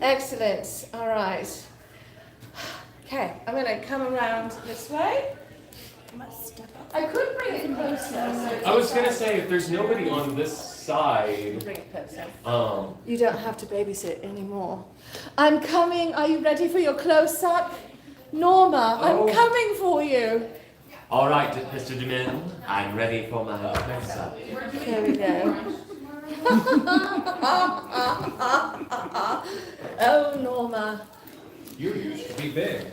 Excellent. All right. Okay, I'm going to come around this way. I could bring it closer. I was going to say, if there's nobody on this side, Bring it closer. You don't have to babysit anymore. I'm coming. Are you ready for your close-up? Norma, I'm coming for you. all right, Mr. DeMille, I'm ready for my close-up. There we go. Oh, Norma. You used to be big.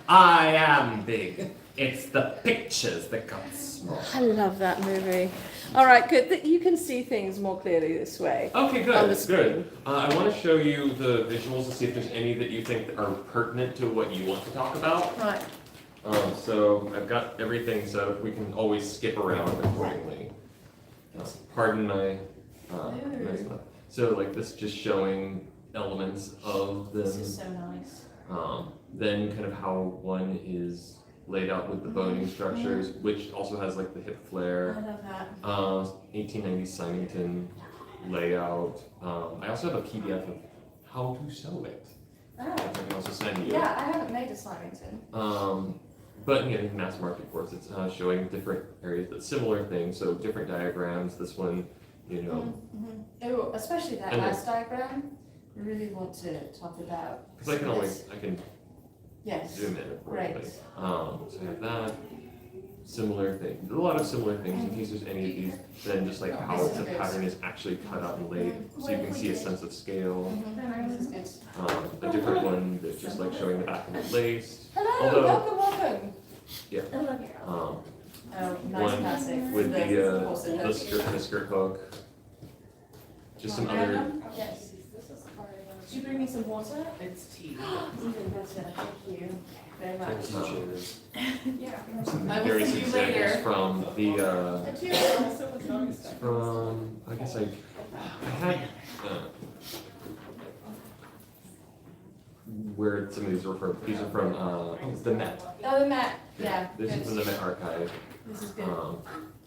I am big. It's the pictures that got small. I love that movie. All right, good. You can see things more clearly this way. Okay, On the good, screen. good. I want to show you the visuals to see if there's any that you think are pertinent to what you want to talk about. Right. So I've got everything set up. We can always skip around accordingly. Pardon my. So like this, just showing elements of them. This is so nice. Then kind of how one is laid out with the boning structures, which also has like the hip I flare. love that. 1890 Symington layout. I also have a PDF of how to sew it. Oh. Which I can also send you. Yeah, I haven't made a Symington. But you know, mass market course, it's showing different areas, but similar things. So different diagrams. This one, you know. Oh, especially that And then- last diagram. I really want to talk about. Because I can Yes. zoom in accordingly. Great. So I have that. Similar thing. There's a lot of similar things in case there's any of these. Then just like how the pattern is actually cut out and laid, so you can see a sense of scale. This is good. A different one that's just like showing the back of the lace. Hello, Although- welcome. Yeah. Oh, nice One classic. with the corset. the skirt hook. Just some other. Yes. Did you bring me some water? It's tea. Even better, thank you very much. Yeah. Some I will various see you examples later. from the Thank you. from I guess I had where some of these were from. These are from the Met. Oh, the mat. Yeah. This is from Good. the Met archive. This is good.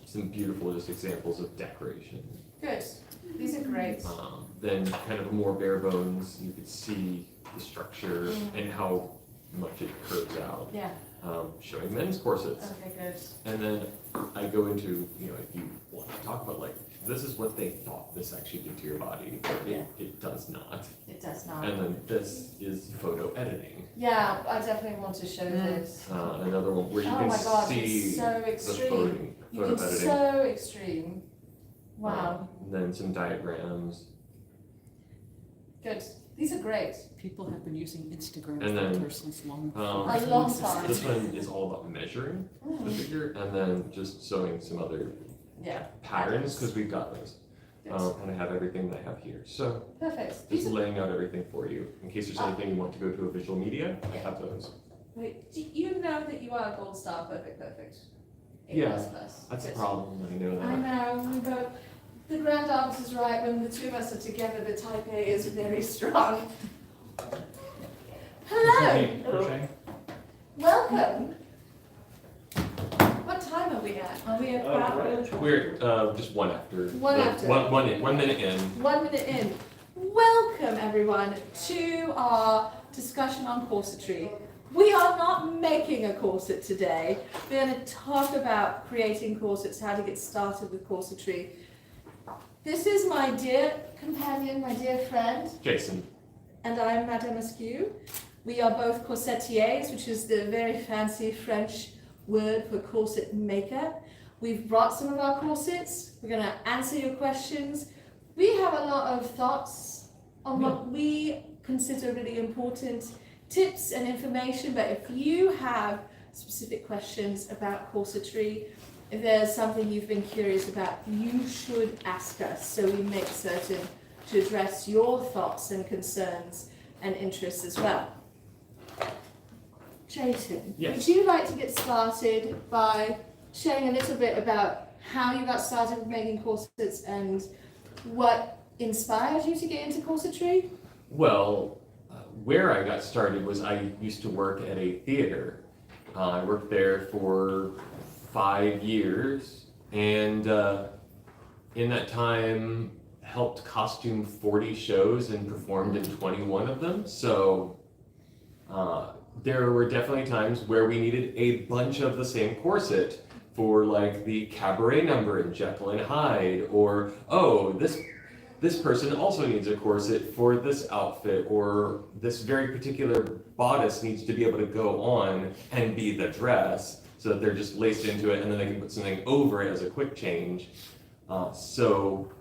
Some beautiful just examples of decoration. Good. These are great. Then kind of more bare bones, you could see the structure and how much it curves out. Yeah. Showing men's corsets. Okay, good. And then I go into, you know, if you want to talk about like, this is what they thought this actually did to your body, but it does not. It does not. And then this is photo editing. Yeah, I definitely want to show this. Another one where you Oh can my God, see it's so the extreme. photo It's editing. so extreme. Wow. And then some diagrams. Good. These are great. People have been using Instagram And then, filters since long. A long time. This one is all about measuring the figure and then just showing some other Yeah. patterns because we've got those. Good. And I have everything that I have here. So Perfect. just laying out everything for you. In case there's anything you want to go to a visual media, I have those. Wait, do you know that you are a gold star perfect? Yeah, plus. That's a Good. problem, I know I that. know, we both. The grand aunt is right. When the two of us are together, the type A is very strong. Hello. Welcome. What time are we at? Are we at about We're just one after. One after. 1 minute in. 1 minute in? Welcome everyone to our discussion on corsetry. We are not making a corset today. We're going to talk about creating corsets, how to get started with corsetry. This is my dear companion, my dear friend, Jason. and I'm Madame Askew. We are both corsetiers, which is the very fancy French word for corset maker. We've brought some of our corsets. We're going to answer your questions. We have a lot of thoughts on what we consider really important tips and information, but if you have specific questions about corsetry, if there's something you've been curious about, you should ask us so we make certain to address your thoughts and concerns and interests as well. Jason, Yes. would you like to get started by sharing a little bit about how you got started with making corsets and what inspired you to get into corsetry? Well, where I got started was I used to work at a theater. I worked there for 5 years, and in that time, helped costume 40 shows and performed in 21 of them. So there were definitely times where we needed a bunch of the same corset for like the cabaret number in Jekyll and Hyde, or oh, this person also needs a corset for this outfit, or this very particular bodice needs to be able to go on and be the dress, so that they're just laced into it and then they can put something over it as a quick change. So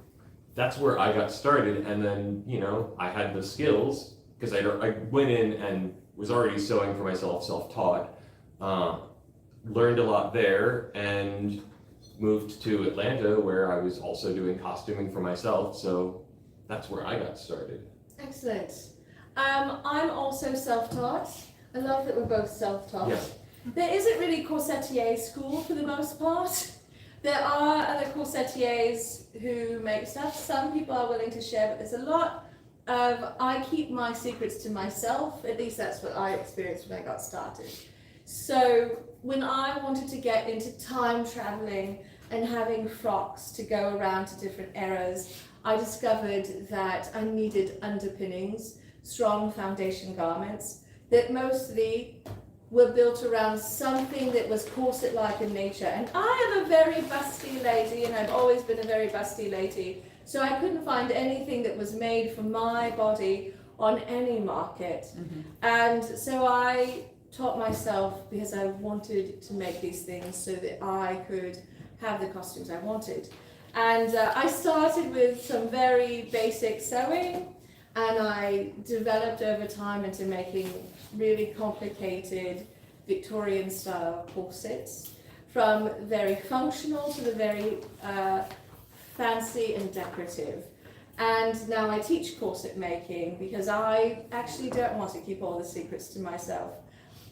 that's where I got started, and then, you know, I had the skills, because I went in and was already sewing for myself, self-taught, learned a lot there, and moved to Atlanta, where I was also doing costuming for myself, so that's where I got started. Excellent. I'm also self-taught. I love that we're both self-taught. Yeah. There isn't really Corsettier school for the most part. There are other corsetiers who make stuff. Some people are willing to share, but there's a lot of, I keep my secrets to myself. At least that's what I experienced when I got started. So when I wanted to get into time traveling and having frocks to go around to different eras, I discovered that I needed underpinnings, strong foundation garments that mostly were built around something that was corset-like in nature. And I am a very busty lady, and I've always been a very busty lady, so I couldn't find anything that was made for my body on any market. And so I taught myself, because I wanted to make these things so that I could have the costumes I wanted. And I started with some very basic sewing, and I developed over time into making really complicated Victorian style corsets, from very functional to the very fancy and decorative. And now I teach corset making, because I actually don't want to keep all the secrets to myself.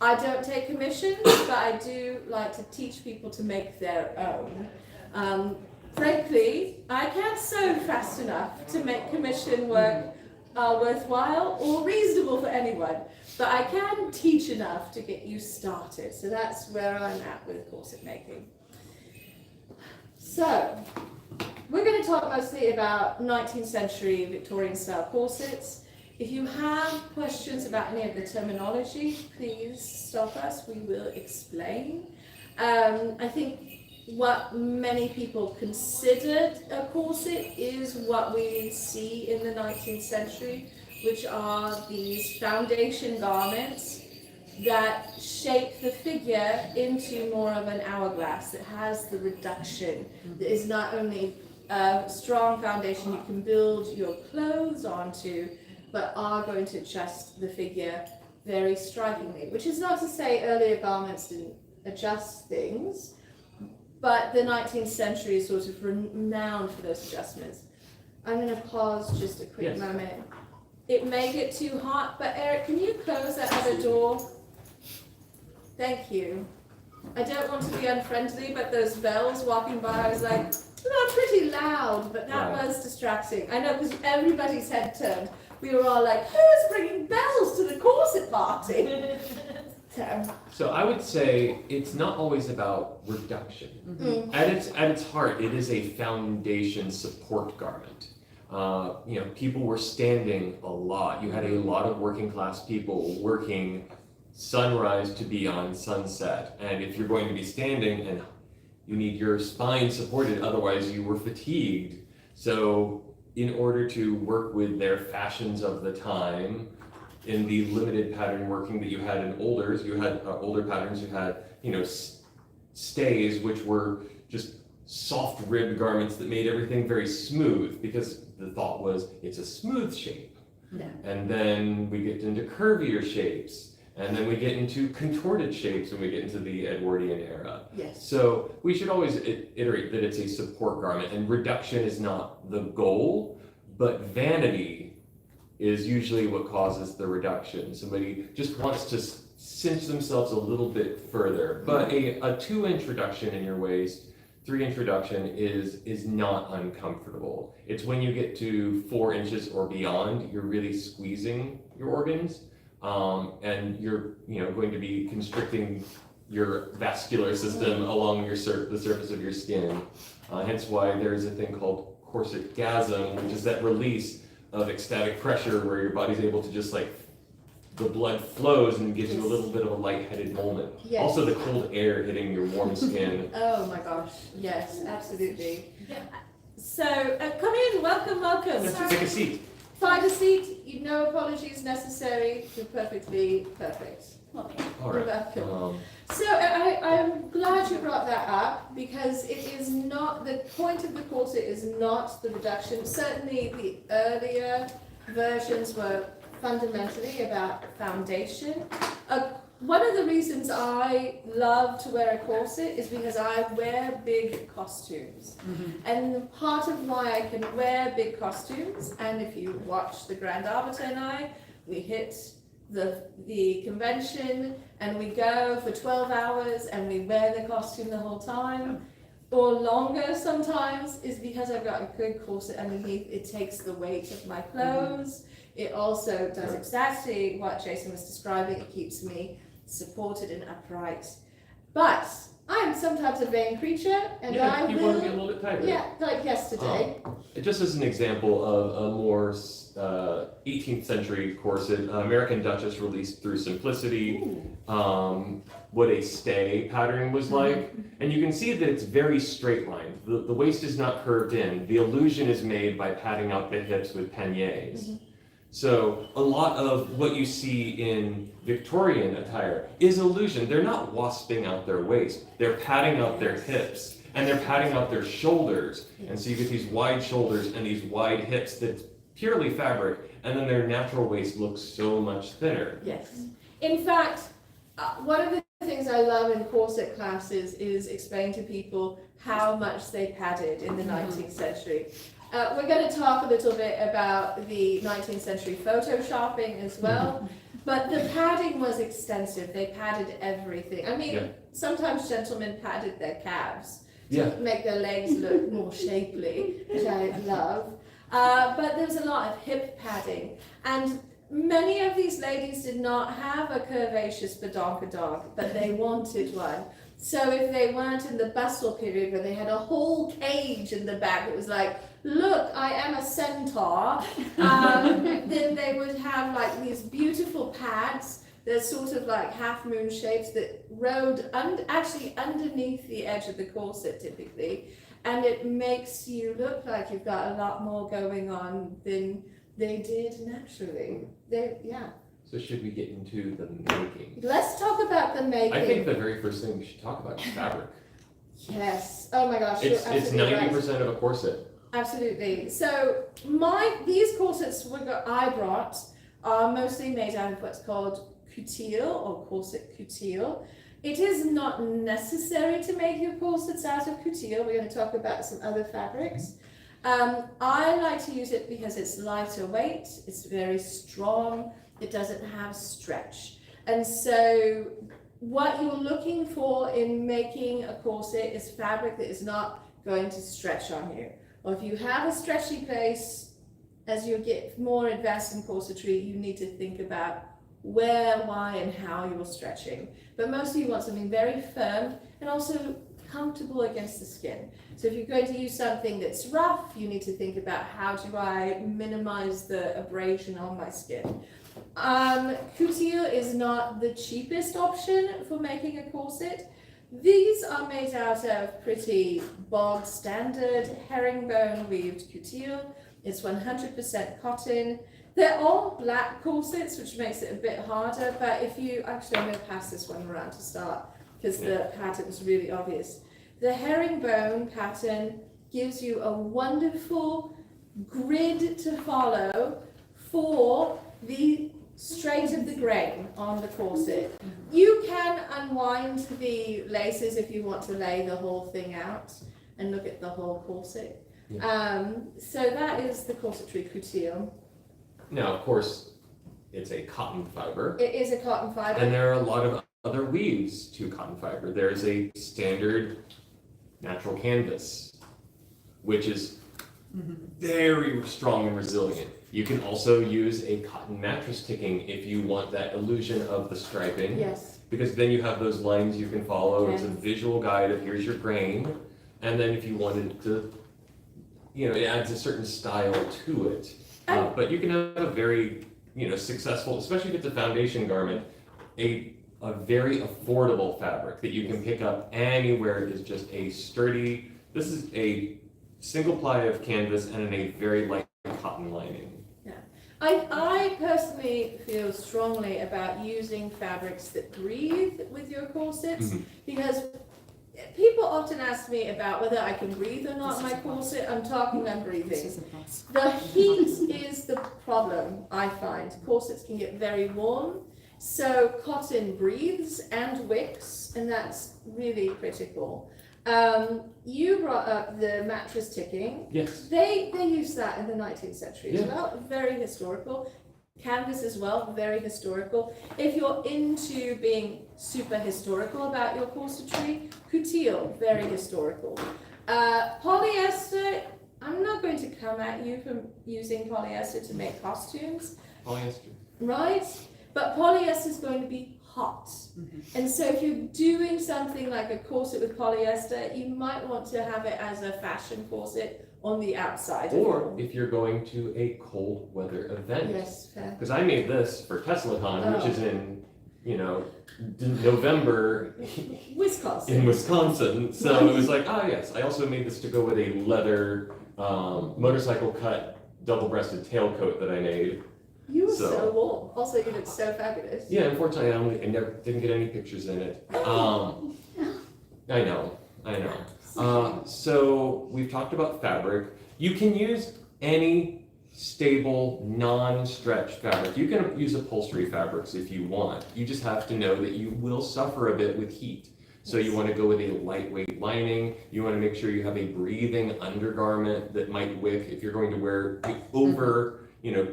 I don't take commissions, but I do like to teach people to make their own. Frankly, I can't sew fast enough to make commission work worthwhile or reasonable for anyone, but I can teach enough to get you started. So that's where I'm at with corset making. So we're going to talk mostly about 19th century Victorian style corsets. If you have questions about any of the terminology, please stop us, we will explain. I think what many people considered a corset is what we see in the 19th century, which are these foundation garments that shape the figure into more of an hourglass, that has the reduction, that is not only a strong foundation you can build your clothes onto, but are going to adjust the figure very strikingly. Which is not to say earlier garments didn't adjust things, but the 19th century is sort of renowned for those adjustments. I'm going to pause just a quick moment. It may get too hot, but Eric, can you close that other door? Thank you. I don't want to be unfriendly, but those bells walking by, I was like, they're pretty loud, but that was distracting. I know, because everybody's head turned. We were all like, who's bringing bells to the corset party? So I would say it's not always about reduction. At its heart, it is a foundation support garment. You know, people were standing a lot. You had a lot of working class people working sunrise to beyond sunset. And if you're going to be standing, and you need your spine supported, otherwise you were fatigued. So in order to work with their fashions of the time, in the limited pattern working that you had in older patterns, you had, you know, stays, which were just soft ribbed garments that made everything very smooth, because the thought was it's a smooth shape. And then we get into curvier shapes, and then we get into contorted shapes when we get into the Edwardian era. So we should always iterate that it's a support garment, and reduction is not the goal, but vanity is usually what causes the reduction. Somebody just wants to cinch themselves a little bit further. But a 2-inch reduction in your waist, 3-inch reduction is not uncomfortable. It's when you get to 4 inches or beyond, you're really squeezing your organs, and you're going to be constricting your vascular system along the surface of your skin. Hence why there's a thing called corsetgasm, which is that release of ecstatic pressure where your body's able to just like, the blood flows and gives you a little bit of a lightheaded moment. Yes. Also the cold air hitting your warm skin. Oh my gosh, yes, absolutely. So, come in, welcome. Let's take a seat. Find a seat, no apologies necessary, you're perfectly perfect. All You're right. welcome. So I'm glad you brought that up because it is not, the point of the corset is not the reduction. Certainly the earlier versions were fundamentally about foundation. One of the reasons I love to wear a corset is because I wear big costumes. And part of why I can wear big costumes, and if you watch the Grand Arbiter and I, we hit the convention and we go for 12 hours and we wear the costume the whole time, or longer sometimes, is because I've got a good corset underneath. It takes the weight of my clothes. It also does exactly what Jason was describing. It keeps me supported and upright. But I'm sometimes a vain creature, and I you will. want to get a little bit tighter. Yeah, like yesterday. Just as an example of a more 18th century corset, American Duchess released through Simplicity what a stay pattern was like. And you can see that it's very straight lined. The waist is not curved in. The illusion is made by padding out the hips with peignets. So a lot of what you see in Victorian attire is illusion. They're not wasping out their waist. They're padding out their hips and they're padding out their shoulders. And so you get these wide shoulders and these wide hips that's purely fabric, and then their natural waist looks so much thinner. Yes. In fact, one of the things I love in corset classes is explain to people how much they padded in the 19th century. We're going to talk a little bit about the 19th century photoshopping as well, but the padding was extensive. They padded everything. I mean, sometimes gentlemen padded their calves to make their legs look more shapely, which I love. But there was a lot of hip padding, and many of these ladies did not have a curvaceous badonkadonk, but they wanted one. So if they weren't in the bustle period where they had a whole cage in the back that was like, look, I am a centaur, then they would have like these beautiful pads. They're sort of like half moon shapes that rode actually underneath the edge of the corset typically. And it makes you look like you've got a lot more going on than they did naturally. So should we get into the making? Let's talk about the making. I think the very first thing we should talk about is fabric. Yes. Oh my gosh. It's you're absolutely 90% right. of a corset. Absolutely. So these corsets I brought are mostly made out of what's called couture or corset couture. It is not necessary to make your corsets out of couture. We're going to talk about some other fabrics. I like to use it because it's lighter weight, it's very strong, it doesn't have stretch. And so what you're looking for in making a corset is fabric that is not going to stretch on you. Or if you have a stretchy place, as you get more advanced in corsetry, you need to think about where, why, and how you're stretching. But mostly you want something very firm and also comfortable against the skin. So if you're going to use something that's rough, you need to think about how do I minimize the abrasion on my skin. Couture is not the cheapest option for making a corset. These are made out of pretty bog standard herringbone weaved couture. It's 100% cotton. They're all black corsets, which makes it a bit harder, but if you, actually I'm going to pass this one around to start, because the pattern is really obvious. The herringbone pattern gives you a wonderful grid to follow for the straight of the grain on the corset. You can unwind the laces if you want to lay the whole thing out and look at the whole corset. So that is the corsetry couture. Now, of course, it's a cotton fiber. It is a cotton fiber. And there are a lot of other weaves to cotton fiber. There's a standard natural canvas, which is very strong and resilient. You can also use a cotton mattress ticking if you want that illusion of the striping. Yes. Because then you have those lines you can follow. Yes. It's a visual guide of here's your grain. And then if you wanted to it adds a certain style to it. But you can have a very, successful, especially if it's a foundation garment, a very affordable fabric that you can pick up anywhere. It is just a sturdy, this is a single ply of canvas and in a very light cotton lining. I personally feel strongly about using fabrics that breathe with your corsets because people often ask me about whether I can breathe or not in my corset. I'm talking about breathing. The heat is the problem, I find. Corsets can get very warm, so cotton breathes and wicks, and that's really critical. You brought up the mattress ticking. Yes. They used that in the 19th century as Yeah. well. Very historical. Canvas as well, very historical. If you're into being super historical about your corsetry, couture, very historical. Polyester, I'm not going to come at you for using polyester to make costumes, Polyester. right? But polyester is going to be hot. And so if you're doing something like a corset with polyester, you might want to have it as a fashion corset on the outside. Or if you're going to a cold weather event. Yes, fair. Because I made this for TeslaCon, which is in, November Wisconsin. in Wisconsin. So it was like, yes. I also made this to go with a leather motorcycle cut double-breasted tailcoat that I made. You were So- so warm. Also, you look so fabulous. Yeah, unfortunately, I never didn't get any pictures in it. I know. So we've talked about fabric. You can use any stable, non-stretch fabric. You can use upholstery fabrics if you want. You just have to know that you will suffer a bit with heat. So you want to go with a lightweight lining. You want to make sure you have a breathing undergarment that might wick if you're going to wear over,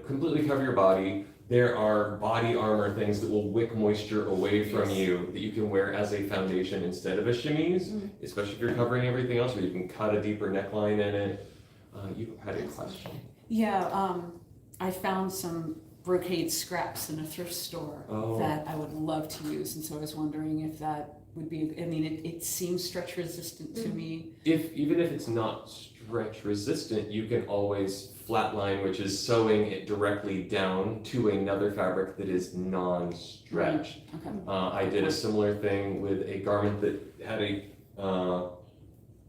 completely cover your body. There are body armor things that will wick moisture away from you that you can wear as a foundation instead of a chemise, especially if you're covering everything else, where you can cut a deeper neckline in it. You had a question. Yeah, I found some brocade scraps in a thrift store that I would love to use, and so I was wondering if that would be, it seems stretch resistant to me. Even if it's not stretch resistant, you can always flatline, which is sewing it directly down to another fabric that is non-stretch. Okay. I did a similar thing with a garment that had a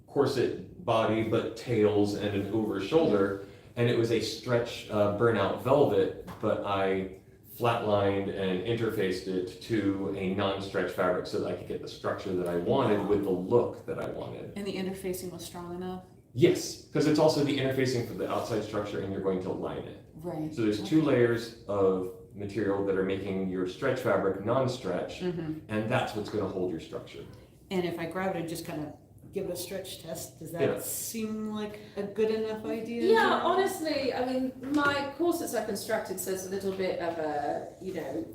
corset body but tails and an over shoulder, and it was a stretch burnout velvet, but I flatlined and interfaced it to a non-stretch fabric so that I could get the structure that I wanted with the look that I wanted. And the interfacing was strong enough? Yes, because it's also the interfacing for the outside structure and you're going to line it. Right. So there's two layers of material that are making your stretch fabric non-stretch, and that's what's going to hold your structure. And if I grab it and just kind of give it a stretch test, does that Yeah. seem like a good enough idea? Yeah, honestly, my corsets are constructed so it's a little bit of a,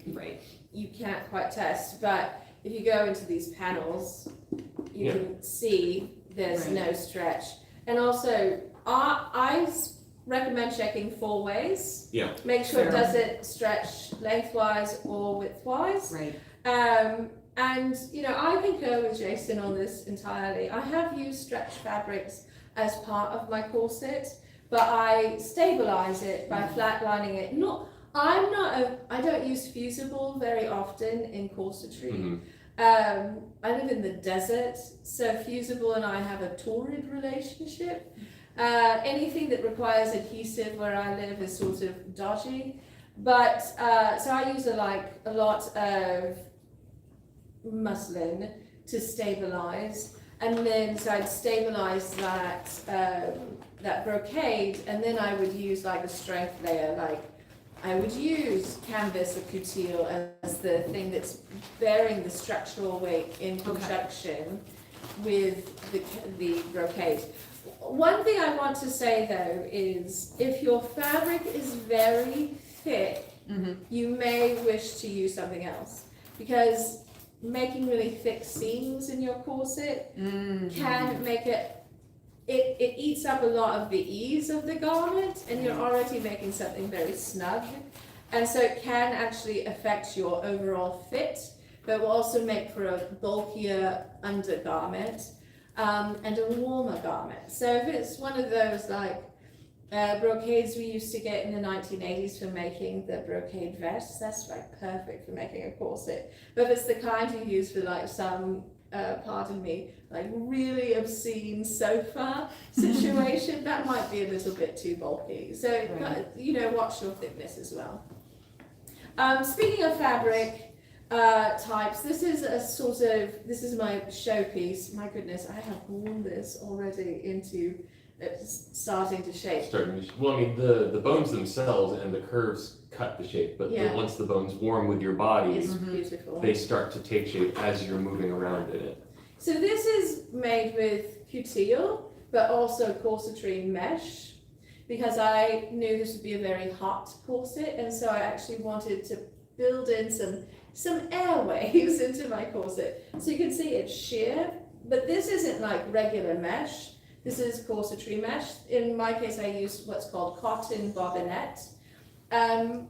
Right. you can't quite test, but if you go into these panels, you can see there's Right. no stretch. And also, I recommend checking 4 ways. Yeah. Make sure it Fair. doesn't stretch lengthwise or widthwise. Right. And I concur with Jason on this entirely. I have used stretch fabrics as part of my corset, but I stabilize it by flatlining it. I don't use fusible very often in corsetry. I live in the desert, so fusible and I have a torrid relationship. Anything that requires adhesive where I live is sort of dodgy. But so I use a lot of muslin to stabilize, and then so I'd stabilize that brocade, and then I would use a strength layer, I would use canvas or couture as the thing that's bearing the structural weight in conjunction with the brocade. One thing I want to say though is if your fabric is very thick, you may wish to use something else, because making really thick seams in your corset can make it eats up a lot of the ease of the garment, and you're already making something very snug, and so it can actually affect your overall fit, but will also make for a bulkier undergarment and a warmer garment. So if it's one of those Brocades we used to get in the 1980s for making the brocade vests. That's like perfect for making a corset. But if it's the kind you use for like some, pardon me, like really obscene sofa situation, that might be a little bit too bulky. So, Right. you know, watch your thickness as well. Speaking of fabric types, this is a sort of, this is my showpiece. My goodness, I have worn this already into starting to shape. Well, I mean, the bones themselves and the curves cut the shape, but Yeah. once the bone's warm with your body, It's beautiful. they start to take shape as you're moving around in it. So this is made with coutil, but also corsetry mesh, because I knew this would be a very hot corset, and so I actually wanted to build in some airwaves into my corset. So you can see it's sheer, but this isn't like regular mesh. This is corsetry mesh. In my case, I used what's called cotton bobinette.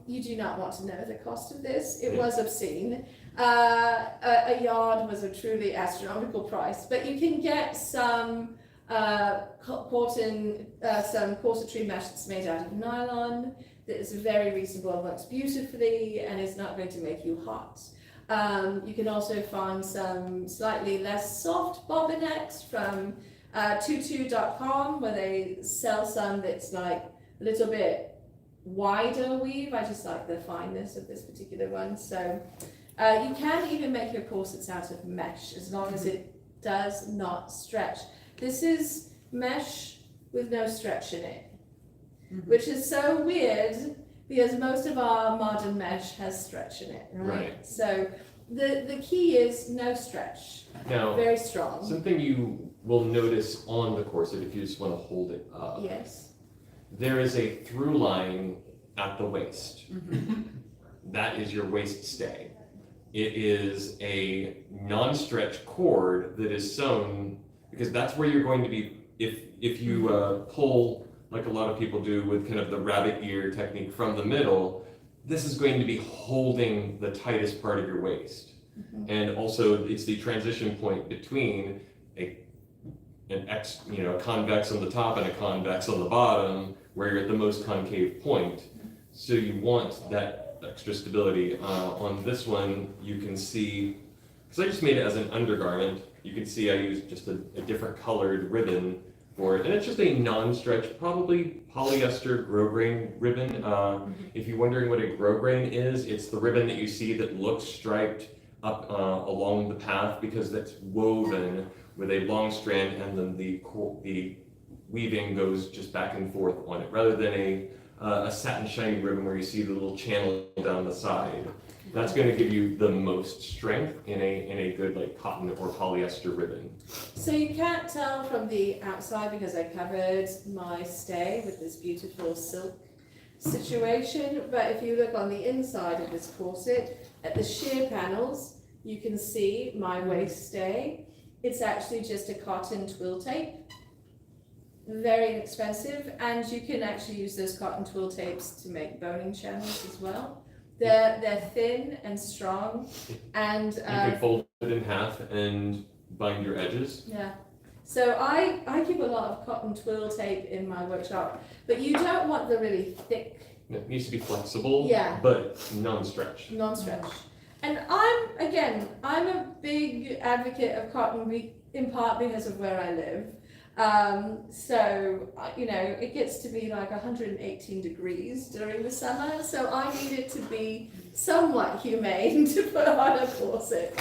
You do not want to know the cost of this. It was obscene. A yard was a truly astronomical price, but you can get some cotton, some corsetry mesh that's made out of nylon that is very reasonable and works beautifully and is not going to make you hot. You can also find some slightly less soft bobbinettes from tutu.com, where they sell some that's like a little bit wider weave. I just like the fineness of this particular one. So you can even make your corsets out of mesh as long as it does not stretch. This is mesh with no stretch in it, which is so weird because most of our modern mesh has stretch in it, right? Right. So the key is no stretch, Now, very strong. something you will notice on the corset, if you just want to hold it up, Yes. there is a through line at the waist. That is your waist stay. It is a non-stretch cord that is sewn, because that's where you're going to be, if you pull, like a lot of people do with kind of the rabbit ear technique from the middle, this is going to be holding the tightest part of your waist. And also it's the transition point between a convex on the top and a convex on the bottom, where you're at the most concave point. So you want that extra stability. On this one, you can see, because I just made it as an undergarment, you can see I used just a different colored ribbon for it. And it's just a non-stretch, probably polyester grosgrain ribbon. If you're wondering what a grosgrain is, it's the ribbon that you see that looks striped up along the path, because that's woven with a long strand, and then the weaving goes just back and forth on it, rather than a satin shiny ribbon where you see the little channel down the side. That's going to give you the most strength in a good like cotton or polyester ribbon. So you can't tell from the outside because I covered my stay with this beautiful silk situation, but if you look on the inside of this corset, at the sheer panels, you can see my waist stay. It's actually just a cotton twill tape, very inexpensive, and you can actually use those cotton twill tapes to make boning channels as well. They're thin and strong, and You can fold it in half and bind your edges. yeah. So I keep a lot of cotton twill tape in my workshop, but you don't want the really thick It needs to be flexible, Yeah. but non-stretch. non-stretch. And I'm a big advocate of cotton, in part because of where I live. So, it gets to be like 118 degrees during the summer, so I need it to be somewhat humane to put on a corset.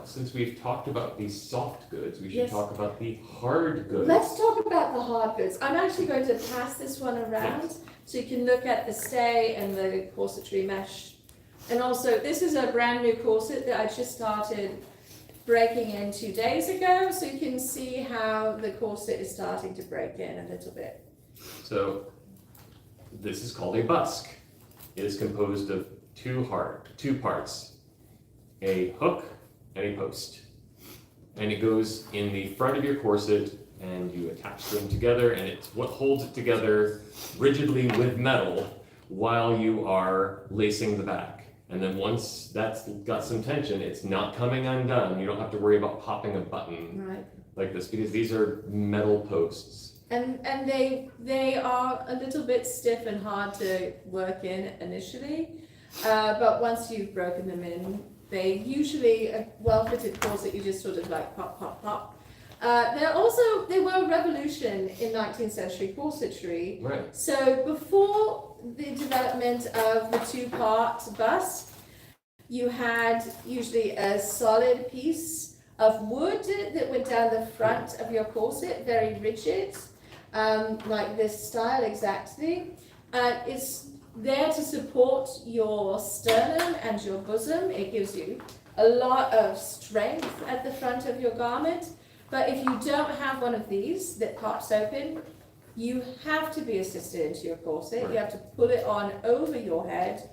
Since we've talked about these soft goods, we should Yes. talk about the hard goods. Let's talk about the hard goods. I'm actually going to pass this one around so you can look at the stay and the corsetry mesh. And also, this is a brand new corset that I just started breaking in 2 days ago, so you can see how the corset is starting to break in a little bit. So this is called a busk. It is composed of two parts, a hook and a post. And it goes in the front of your corset, and you attach them together, and it's what holds it together rigidly with metal while you are lacing the back. And then once that's got some tension, it's not coming undone. You don't have to worry about popping a button Right. like this, because these are metal posts. And they are a little bit stiff and hard to work in initially, but once you've broken them in, they usually a well-fitted corset. You just sort of like pop, pop, pop. They were a revolution in 19th century corsetry. Right. So before the development of the two-part bust, you had usually a solid piece of wood that went down the front of your corset, very rigid, like this style exactly. It's there to support your sternum and your bosom. It gives you a lot of strength at the front of your garment. But if you don't have one of these that pops open, you have to be assisted into your corset. Right. You have to put it on over your head.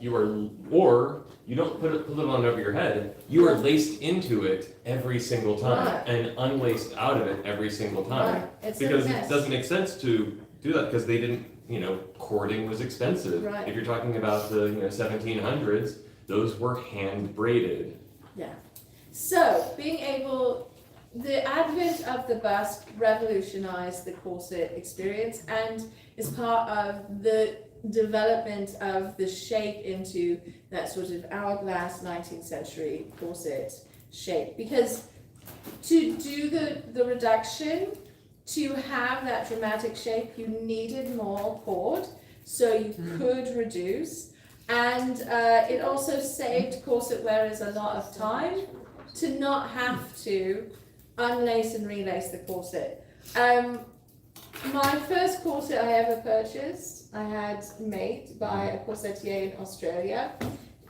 Or you don't put it on over your head. You are laced into it every single time Right. and unlaced out of it every single time. Right. It's Because a it mess. doesn't make sense to do that because they didn't, cording was expensive. Right. If you're talking about the 1700s, those were hand braided. Yeah. So the advent of the bust revolutionized the corset experience and is part of the development of the shape into that sort of hourglass 19th century corset shape. Because to do the reduction, to have that dramatic shape, you needed more cord, so you could reduce. And it also saved corset wearers a lot of time to not have to unlace and relace the corset. My first corset I ever purchased, I had made by a corsetier in Australia.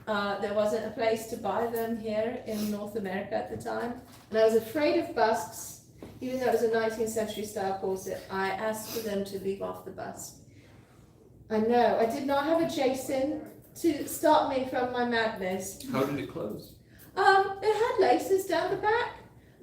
There wasn't a place to buy them here in North America at the time, and I was afraid of busts. Even though it was a 19th century style corset, I asked for them to leave off the bust. I know, I did not have a Jason to stop me from my madness. How did it close? It had laces down the back.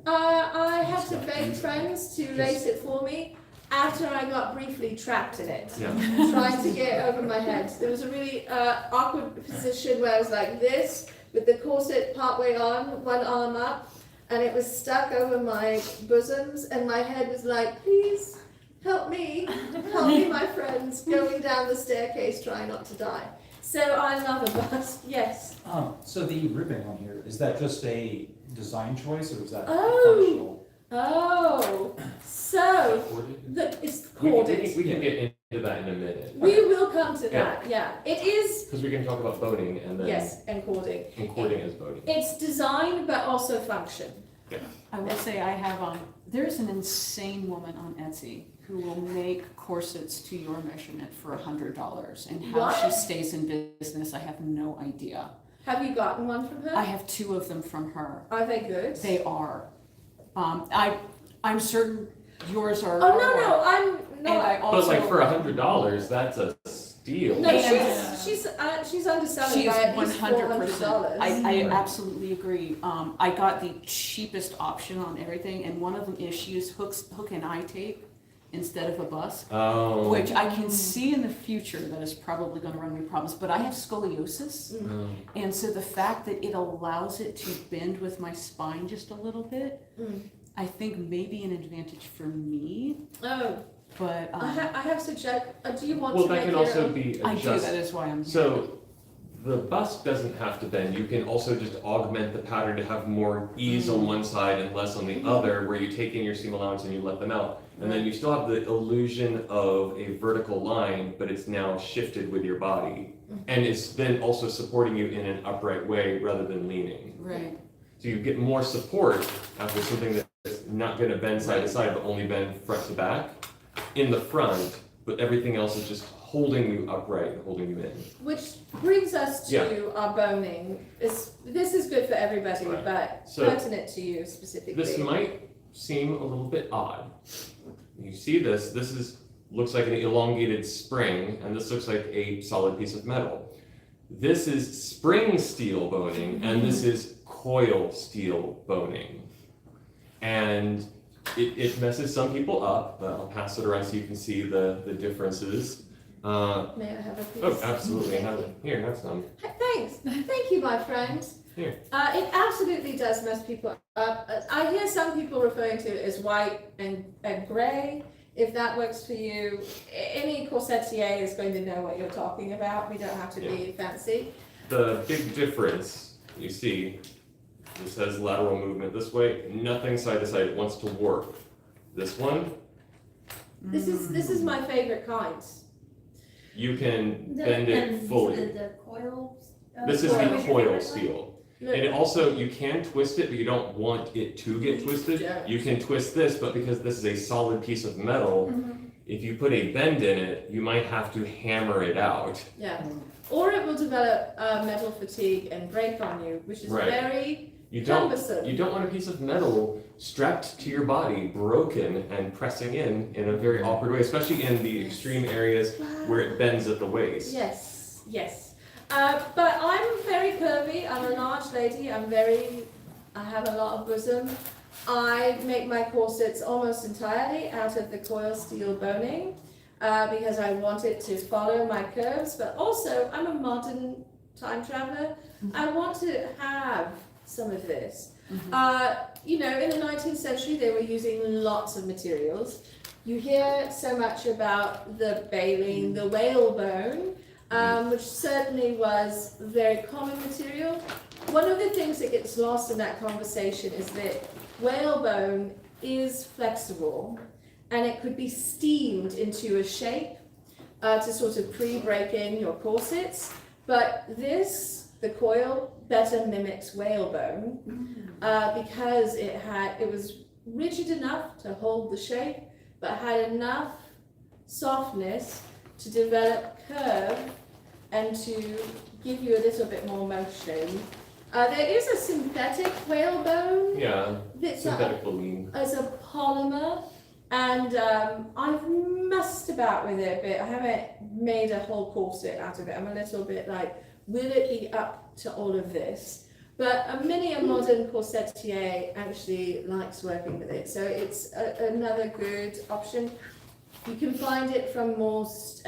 I had to beg friends to lace it for me after I got briefly trapped in it, Yeah. trying to get it over my head. There was a really awkward position where I was like this, with the corset partway on, one arm up, and it was stuck over my bosoms, and my head was like, please, help me, my friends, going down the staircase trying not to die. So I love a bust, yes. So the ribbing on here, is that just a design choice or is that Oh. functional? Oh, so it's corded. We can get into that in a minute. We will come to that, yeah. It is, Because we can talk about boating and then yes, and cording. and cording as boating. It's design, but also function. I will say I have, there's an insane woman on Etsy who will make corsets to your measurement for $100. And how she What? stays in business, I have no idea. Have you gotten one from her? I have 2 of them from her. Are they good? They are. I'm certain yours are. Oh, no, I'm And I not. also. But like for $100, that's a steal. No, And- she's underselling She's by at least $100%. $400. I absolutely agree. I got the cheapest option on everything, and one of them is she used hook and eye tape instead of a bust, Oh. which I can see in the future that is probably going to run me problems. But I have scoliosis, Oh. and so the fact that it allows it to bend with my spine just a little bit, I think may be an advantage for me. Oh, But I have to check. Do you want Well, to that make can your also own? be I do. That adjusted. is why I'm. So the bust doesn't have to bend. You can also just augment the pattern to have more ease on one side and less on the other, where you take in your seam allowance and you let them out. And then you still have the illusion of a vertical line, but it's now shifted with your body. And it's then also supporting you in an upright way rather than leaning. Right. So you get more support after something that's not going to bend side to side, but only bend front to back in the front, but everything else is just holding you upright and holding you in. Which brings us to Yeah. our boning. This is good for everybody, Right. but So pertinent to you specifically. this might seem a little bit odd. You see this looks like an elongated spring, and this looks like a solid piece of metal. This is spring steel boning, and this is coil steel boning. And it messes some people up, but I'll pass it around so you can see the differences. May I have a piece? Oh, absolutely. Thank you. Here, have some. Thanks. Thank you, my friend. Here. It absolutely does mess people up. I hear some people referring to it as white and grey. if that works for you, any corsetier is going to know what you're talking about. We don't have to be fancy. The big difference, you see, this has lateral movement this way, nothing side to side, it wants to warp. This one, This is my favorite kind. you can bend it fully. The coils. This is the coil. coil steel. Look, And it also, you can twist it, but you don't want it to get twisted. don't. You can twist this, but because this is a solid piece of metal, if you put a bend in it, you might have to hammer it out. yeah. Or it will develop metal fatigue and break on you, which is Right. very You don't, cumbersome. you don't want a piece of metal strapped to your body, broken and pressing in a very awkward way, especially in the extreme areas where it bends at the waist. Yes, yes. But I'm very curvy. I'm a large lady. I have a lot of bosom. I make my corsets almost entirely out of the coil steel boning because I want it to follow my curves. But also, I'm a modern time traveler. I want to have some of this. You know, in the 19th century, they were using lots of materials. You hear so much about the baleen, the whalebone, which certainly was a very common material. One of the things that gets lost in that conversation is that whalebone is flexible and it could be steamed into a shape to sort of pre-break in your corsets. But this, the coil, better mimics whalebone because it was rigid enough to hold the shape, but had enough softness to develop curve and to give you a little bit more motion. There is a synthetic whalebone Yeah, that's synthetic baleen. as a polymer, and I've messed about with it a bit. I haven't made a whole corset out of it. I'm a little bit like, will it be up to all of this? But a modern corsetier actually likes working with it, so it's another good option. You can find it from most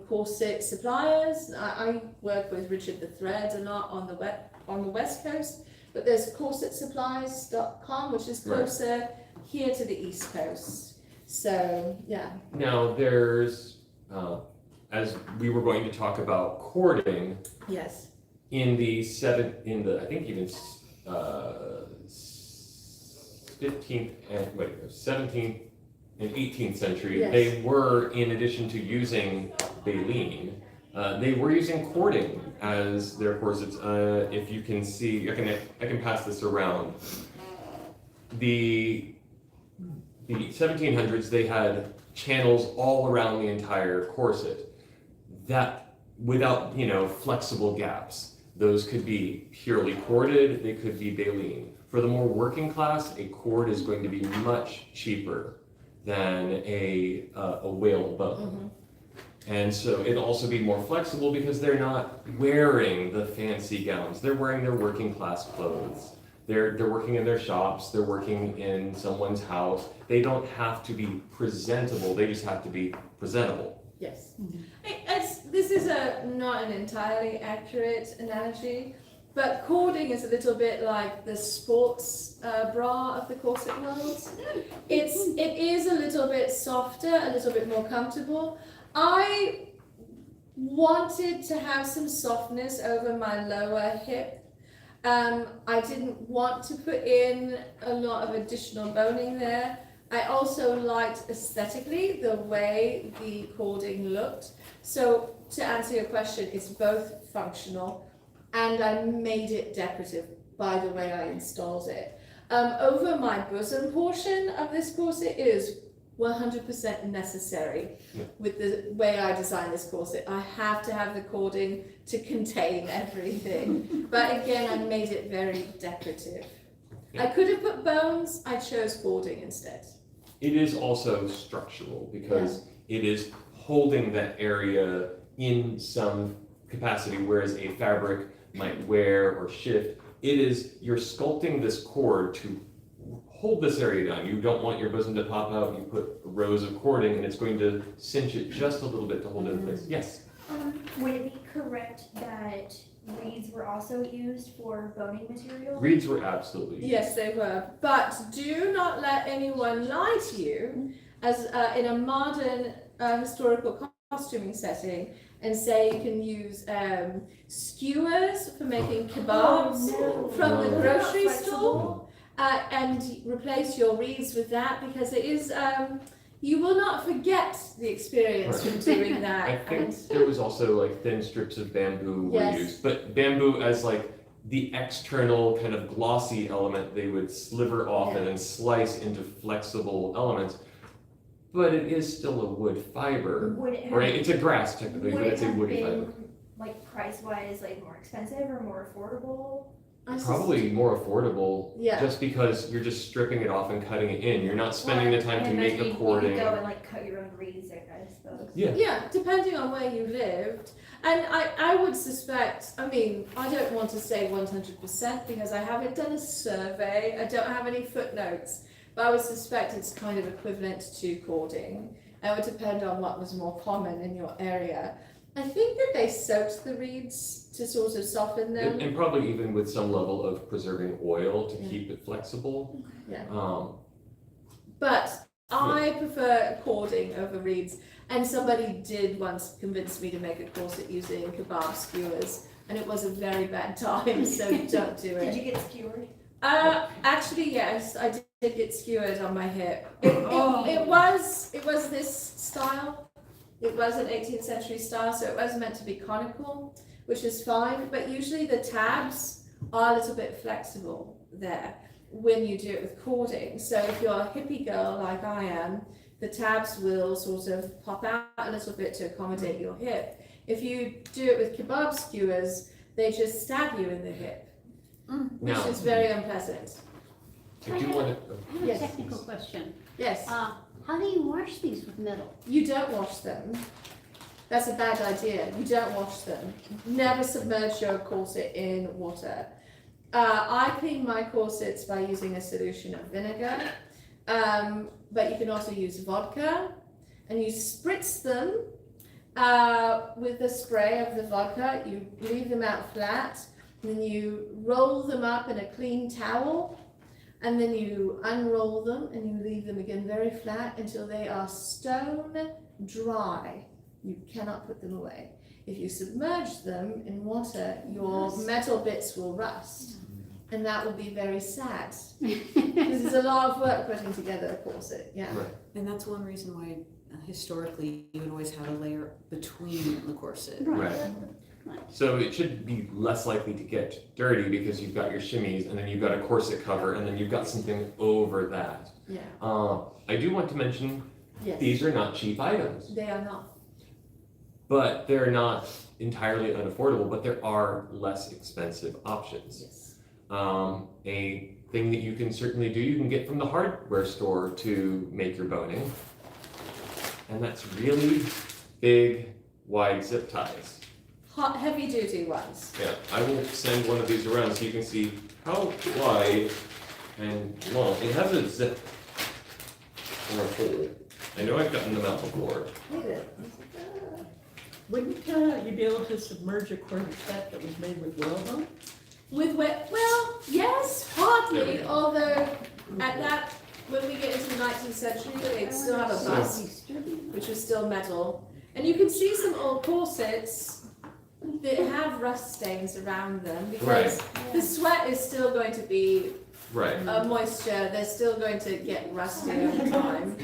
corset suppliers. I work with Richard the Thread a lot on the West Coast, but there's corsetsupplies.com, which is closer here to the East Coast. So, yeah. Now, there's, as we were going to talk about cording, Yes. in the I think even 15th and 17th and 18th century, Yes. they were, in addition to using baleen, they were using cording as their corsets. If you can see, I can pass this around. The 1700s, they had channels all around the entire corset that, without, flexible gaps. Those could be purely corded, they could be baleen. For the more working class, a cord is going to be much cheaper than a whalebone. And so it'll also be more flexible because they're not wearing the fancy gowns. They're wearing their working class clothes. They're working in their shops, they're working in someone's house. They don't have to be presentable, they just have to be presentable. Yes. This is not an entirely accurate analogy, but cording is a little bit like the sports bra of the corset world. It is a little bit softer, a little bit more comfortable. I wanted to have some softness over my lower hip. I didn't want to put in a lot of additional boning there. I also liked aesthetically the way the cording looked. So to answer your question, it's both functional and I made it decorative by the way I installed it. Over my bosom portion of this corset, it is 100% necessary with the way I designed this corset. I have to have the cording to contain everything. But again, I made it very decorative. I could have put bones, I chose cording instead. It is also structural because it is holding that area in some capacity, whereas a fabric might wear or shift. You're sculpting this cord to hold this area down. You don't want your bosom to pop out. You put rows of cording and it's going to cinch it just a little bit to hold it in place. Yes? Would it be correct that reeds were also used for boning material? Reeds were absolutely used. Yes, they were. But do not let anyone lie to you as in a modern historical costuming setting, and say you can use skewers for making kebabs from the No. grocery Not store, and replace your reeds with that, because it is you will not forget the experience Right. from doing that. I think And there was also like thin strips of bamboo Yes. were used, but bamboo as like the external kind of glossy element they would sliver off and then slice into flexible elements. But it is still a wood fiber, Would it have, or it's a grass technically, would but it it's a have woody fiber. been, like, price-wise, like, more expensive or more affordable? I sus- Probably more affordable, Yeah. just because you're just stripping it off and cutting it in. You're not spending the time to And make then a you cording. could go and, like, cut your own reeds, I suppose. Yeah. Yeah, depending on where you lived. And I would suspect, I mean, I don't want to say 100% because I haven't done a survey, I don't have any footnotes, but I would suspect it's kind of equivalent to cording. It would depend on what was more common in your area. I think that they soaked the reeds to sort of soften them. And probably even with some level of preserving oil to Yeah. keep it flexible. Yeah. But But I prefer cording over reeds, and somebody did once convince me to make a corset using kebab skewers, and it was a very bad time, so don't do Did it. you get skewered? Actually, yes, I did get skewered on my hip. It was this style. It was an 18th century style, so it was meant to be conical, which is fine, but usually the tabs are a little bit flexible there when you do it with cording. So if you're a hippie girl like I am, the tabs will sort of pop out a little bit to accommodate your hip. If you do it with kebab skewers, they just stab you in the hip, which now, is very unpleasant. I do want I have a Yes. technical question. Yes, How do you wash these with metal? you don't wash them. That's a bad idea. You don't wash them. Never submerge your corset in water. I clean my corsets by using a solution of vinegar, but you can also use vodka, and you spritz them with the spray of the vodka. You leave them out flat, and then you roll them up in a clean towel, and then you unroll them and you leave them again very flat until they are stone dry. You cannot put them away. If you submerge them in water, your metal bits will rust, and that will be very sad. Because it's a lot of work putting together a corset, yeah. Right. And that's one reason why historically you would always have a layer between the corset. Right. So it should be less likely to get dirty because you've got your shimmies and then you've got a corset cover and then you've got something over that. Yeah. I do want to mention Yes. these are not cheap items, They are not. but they're not entirely unaffordable, but there are less expensive options. Yes. A thing that you can certainly do, you can get from the hardware store to make your boning, and that's really big, wide zip ties. Hot, heavy duty ones. Yeah, I will send one of these around so you can see how wide and long. It has a zip or a hole. I know I've gotten them out before. Look at it. Wouldn't you be able to submerge a corset that was made with whalebone? With wet, well, yes, partly, Yeah. although at that, when we get into the 19th century, they'd still have a So- bust, which was still metal. And you can see some old corsets that have rust stains around them because the sweat is still going to be Right. moisture, they're still going to get rusty over time.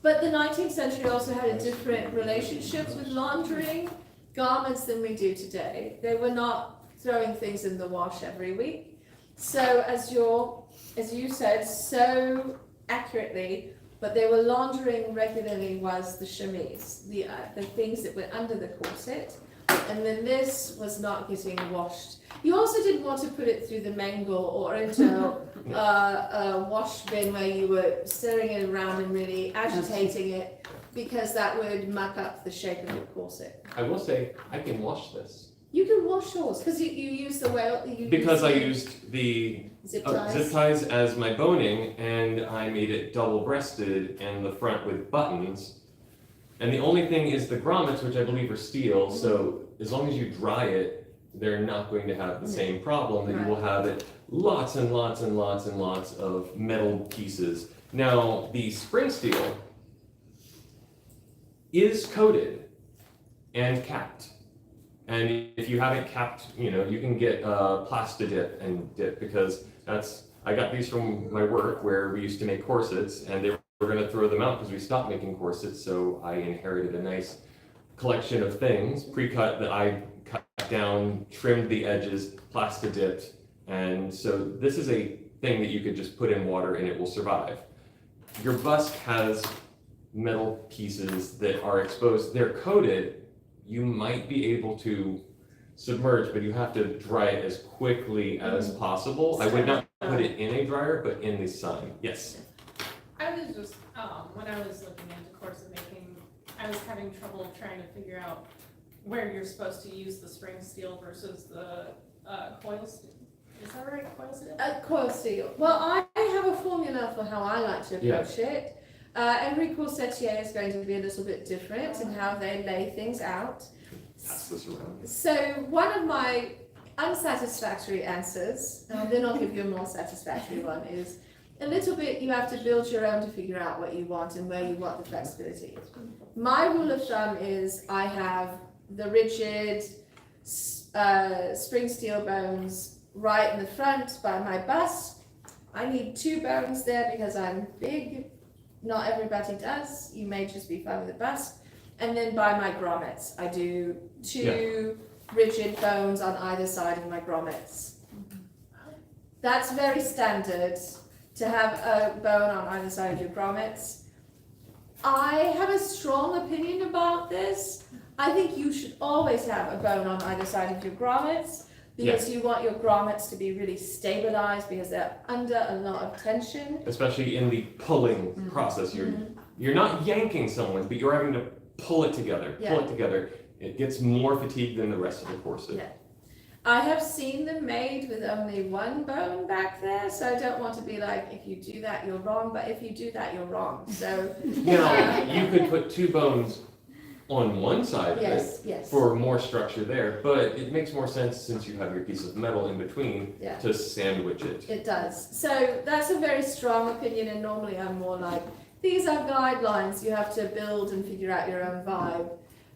But the 19th century also had a different relationship with laundering garments than we do today. They were not throwing things in the wash every week. So as you said so accurately, but they were laundering regularly was the chemise, the things that were under the corset. And then this was not getting washed. You also didn't want to put it through the mangle or into a wash bin where you were stirring it around and really agitating it, because that would muck up the shape of your corset. I will say, I can wash this. You can wash yours, because you use the Because I the used the zip ties. zip ties as my boning, and I made it double-breasted and the front with buttons. And the only thing is the grommets, which I believe are steel, so as long as you dry it, they're not going to have the same problem, that you will have it lots and lots and lots and lots of metal pieces. Now, the spring steel is coated and capped. And if you haven't capped, you know, you can get Plasta Dip and dip, because I got these from my work where we used to make corsets, and they were going to throw them out because we stopped making corsets. So I inherited a nice collection of things pre-cut that I cut down, trimmed the edges, Plasta dipped, and so this is a thing that you could just put in water and it will survive. Your bust has metal pieces that are exposed. They're coated. You might be able to submerge, but you have to dry it as quickly as possible. I would not put it in a dryer, but in the sun. Yes. I was just, when I was looking into corset making, I was having trouble trying to figure out where you're supposed to use the spring steel versus the coil steel. Is that right, coil steel? Coil steel. Well, I have a formula for how I like to approach it. Every corsetier is going to be a little bit different in how they lay things out. Pass this around. So one of my unsatisfactory answers, and then I'll give you a more satisfactory one, is a little bit you have to build your own to figure out what you want and where you want the flexibility. My rule of thumb is I have the rigid spring steel bones right in the front by my bust. I need 2 bones there because I'm big. Not everybody does. You may just be fine with the bust. And then by my grommets, I do 2 rigid bones on either side of my grommets. That's very standard to have a bone on either side of your grommets. I have a strong opinion about this. I think you should always have a bone on either side of your grommets, because you want your grommets to be really stabilized because they're under a lot of tension. Especially in the pulling process. You're not yanking someone, but you're having to pull it together. It gets more fatigued than the rest of the corset. Yeah. I have seen them made with only 1 bone back there, so I don't want to be like, if you do that, you're wrong, but if you do that, you're wrong. So Now, you could put 2 bones on one side of it for more structure there, but it makes more sense since you have your piece of metal in between to sandwich it. It does. So that's a very strong opinion, and normally I'm more like, these are guidelines, you have to build and figure out your own vibe.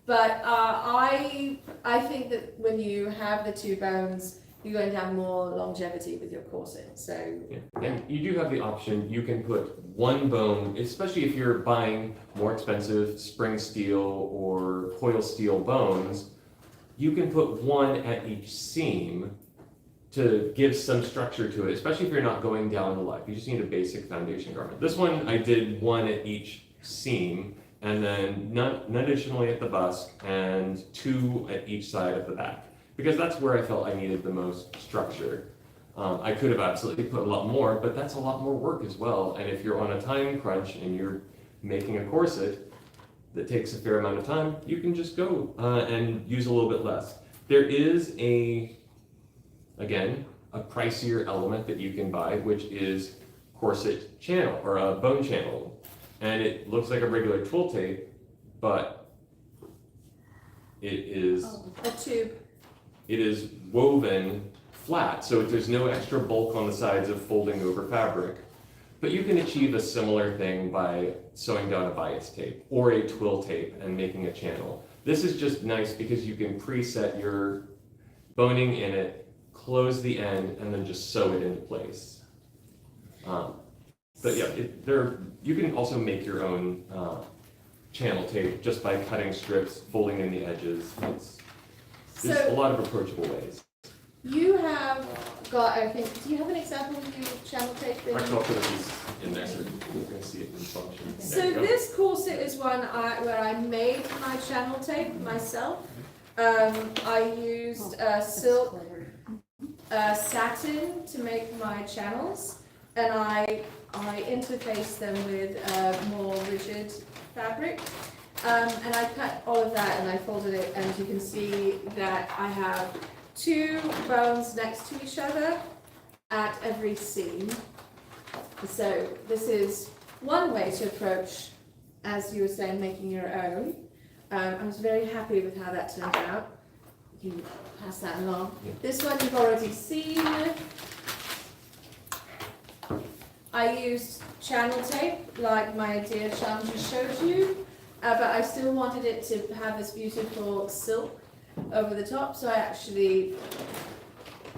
But I think that when you have the 2 bones, you're going to have more longevity with your corset. So And you do have the option, you can put 1 bone, especially if you're buying more expensive spring steel or coil steel bones, you can put 1 at each seam to give some structure to it, especially if you're not going down the life. You just need a basic foundation garment. This one, I did 1 at each seam, and then none additionally at the bust, and 2 at each side of the back, because that's where I felt I needed the most structure. I could have absolutely put a lot more, but that's a lot more work as well, and if you're on a time crunch and you're making a corset that takes a fair amount of time, you can just go and use a little bit less. There is again, a pricier element that you can buy, which is corset channel, or a bone channel. And it looks like a regular twill tape, but it is a tube. It is woven flat, so there's no extra bulk on the sides of folding over fabric. But you can achieve a similar thing by sewing down a bias tape or a twill tape and making a channel. This is just nice because you can preset your boning in it, close the end, and then just sew it into place. But yeah, you can also make your own channel tape just by cutting strips, folding in the edges. There's a lot of approachable ways. You have got, I think, do you have an example of your channel tape? Actually, I'll put a piece in there so you can see it in function. So this corset is one where I made my channel tape myself. I used silk satin to make my channels, and I interfaced them with more rigid fabric. And I cut all of that and I folded it, and you can see that I have 2 bones next to each other at every seam. So this is one way to approach, as you were saying, making your own. I was very happy with how that turned out. You can pass that along. Yeah. This one you've already seen. I used channel tape like my dear Chan just showed you. but I still wanted it to have this beautiful silk over the top, so I actually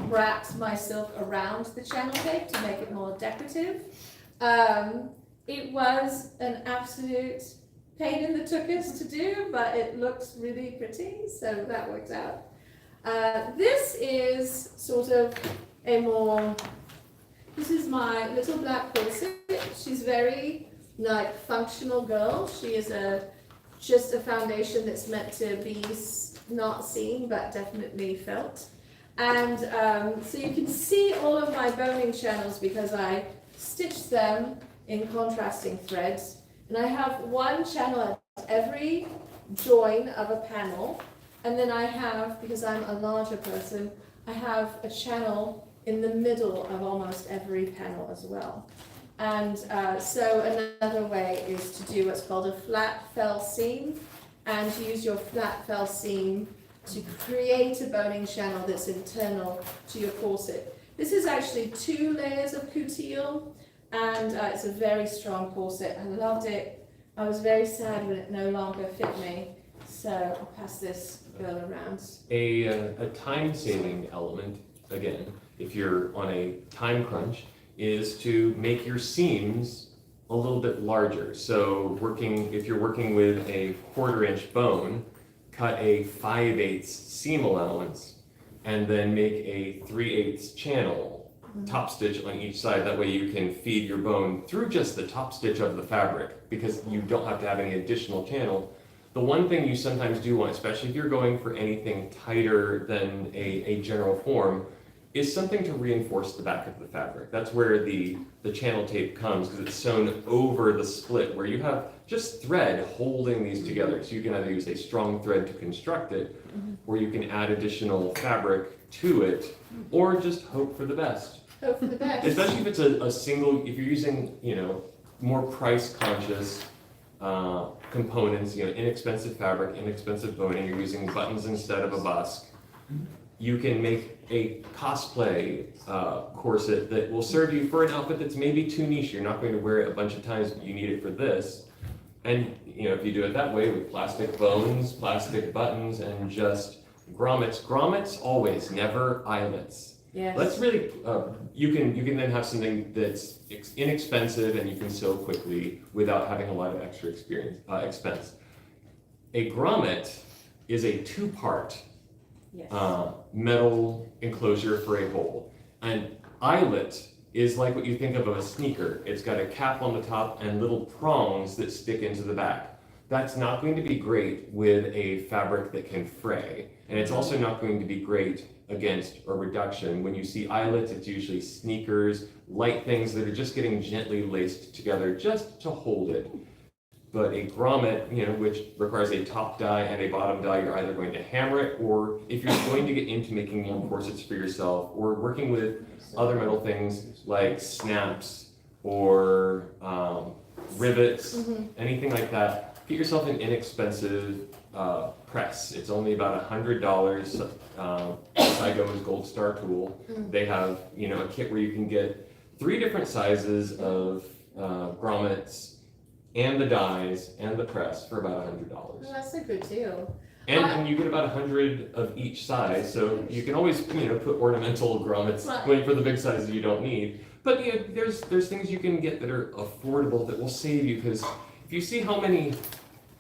wrapped my silk around the channel tape to make it more decorative. It was an absolute pain in the tuchus to do, but it looks really pretty, so that worked out. This is sort of a more, this is my little black corset. She's very like functional girl. She is just a foundation that's meant to be not seen but definitely felt. And so you can see all of my boning channels because I stitched them in contrasting threads. And I have one channel at every join of a panel. And then I have, because I'm a larger person, I have a channel in the middle of almost every panel as well. And so another way is to do what's called a flat fell seam, and to use your flat fell seam to create a boning channel that's internal to your corset. This is actually 2 layers of couture, and it's a very strong corset. I loved it. I was very sad when it no longer fit me, so I'll pass this girl around. A time-saving element, again, if you're on a time crunch, is to make your seams a little bit larger. So if you're working with a 1/4 inch bone, cut a 5/8 seam allowance, and then make a 3/8 channel, top stitch on each side. That way you can feed your bone through just the top stitch of the fabric, because you don't have to have any additional channel. The one thing you sometimes do want, especially if you're going for anything tighter than a general form, is something to reinforce the back of the fabric. That's where the channel tape comes, because it's sewn over the split, where you have just thread holding these together. So you can either use a strong thread to construct it, or you can add additional fabric to it, or just hope for the best. Hope for the best. Especially if it's a single, if you're using, more price conscious components, inexpensive fabric, inexpensive boning, you're using buttons instead of a busk. You can make a cosplay corset that will serve you for an outfit that's maybe too niche. You're not going to wear it a bunch of times, but you need it for this. And if you do it that way with plastic bones, plastic buttons, and just grommets always, never eyelets. Yes. Let's really, you can then have something that's inexpensive and you can sew quickly without having a lot of extra expense. A grommet is a 2-part Yes. metal enclosure for a bowl. An eyelet is like what you think of a sneaker. It's got a cap on the top and little prongs that stick into the back. That's not going to be great with a fabric that can fray. And it's also not going to be great against a reduction. When you see eyelets, it's usually sneakers, light things that are just getting gently laced together just to hold it. But a grommet, which requires a top die and a bottom die, you're either going to hammer it, or if you're going to get into making more corsets for yourself, or working with other metal things like snaps or rivets, anything like that, get yourself an inexpensive press. It's only about $100. Saigo's Gold Star tool. They have, a kit where you can get 3 different sizes of grommets, and the dies, and the press for about $100. Well, that's a good deal. And you get about 100 of each size, so you can always, put ornamental grommets Right. for the big sizes you don't need. But there's things you can get that are affordable that will save you, because if you see how many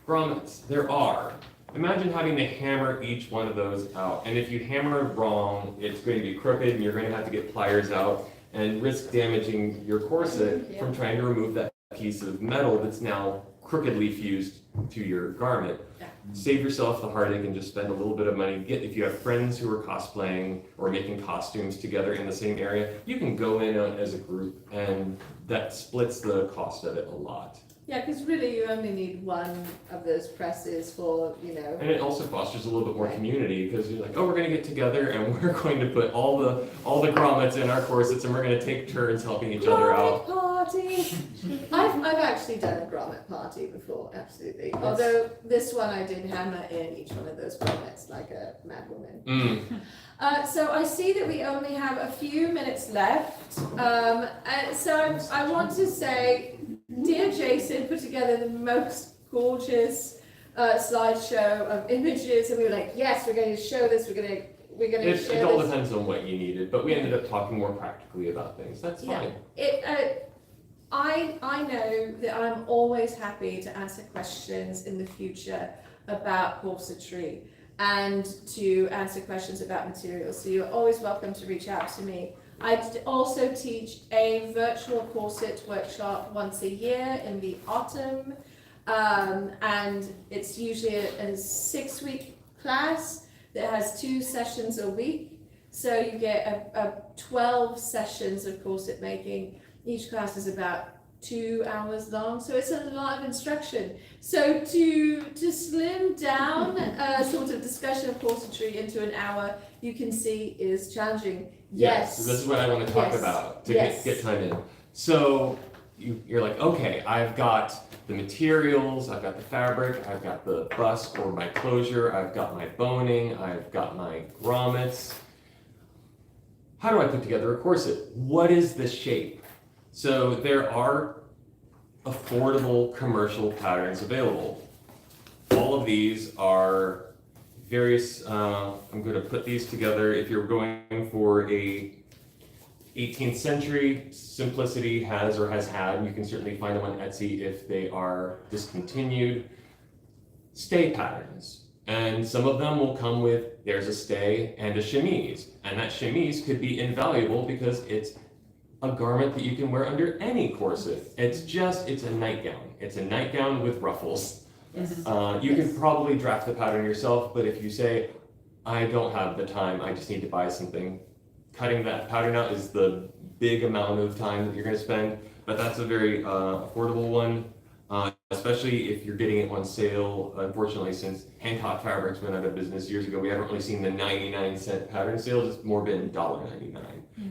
grommets there are, imagine having to hammer each one of those out. And if you hammer it wrong, it's going to be crooked, and you're going to have to get pliers out and risk damaging your corset from trying to remove that piece of metal that's now crookedly fused to your garment. Save yourself the heartache and just spend a little bit of money. If you have friends who are cosplaying or making costumes together in the same area, you can go in as a group, and that splits the cost of it a lot. Yeah, because really you only need one of those presses for, And it also fosters a little bit more community, because you're like, oh, we're going to get together and we're going to put all the grommets in our corsets, and we're going to take turns helping each other out. Party! I've actually done a grommet party before, absolutely. Although this one I did hammer in each one of those grommets like a madwoman. So I see that we only have a few minutes left. So I want to say, dear Jason put together the most gorgeous slideshow of images, and we were like, yes, we're going to show this. We're going to It all share this. depends on what you needed, but we ended up talking more practically about things. That's fine. I know that I'm always happy to answer questions in the future about corsetry and to answer questions about materials. So you're always welcome to reach out to me. I also teach a virtual corset workshop once a year in the autumn, and it's usually a 6-week class that has 2 sessions a week. So you get a 12 sessions of corset making. Each class is about 2 hours long, so it's a lot of instruction. So to slim down a sort of discussion of corsetry into an hour, you can see is challenging. Yes. So this is what I want to talk about to get time in. So you're like, okay, I've got the materials, I've got the fabric, I've got the bust or my closure, I've got my boning, I've got my grommets. How do I put together a corset? What is the shape? So there are affordable commercial patterns available. All of these are various, I'm going to put these together. If you're going for a 18th century, simplicity has or has had, you can certainly find them on Etsy if they are discontinued, stay patterns. And some of them will come with, there's a stay and a chemise. And that chemise could be invaluable because it's a garment that you can wear under any corset. It's a nightgown. It's a nightgown with ruffles. Yes. You can probably draft the pattern yourself, but if you say, I don't have the time, I just need to buy something, cutting that pattern out is the big amount of time that you're going to spend, but that's a very affordable one, especially if you're getting it on sale. Unfortunately, since Hancock Fabrics went out of business years ago, we haven't really seen the 99-cent pattern sale, it's more been $1.99.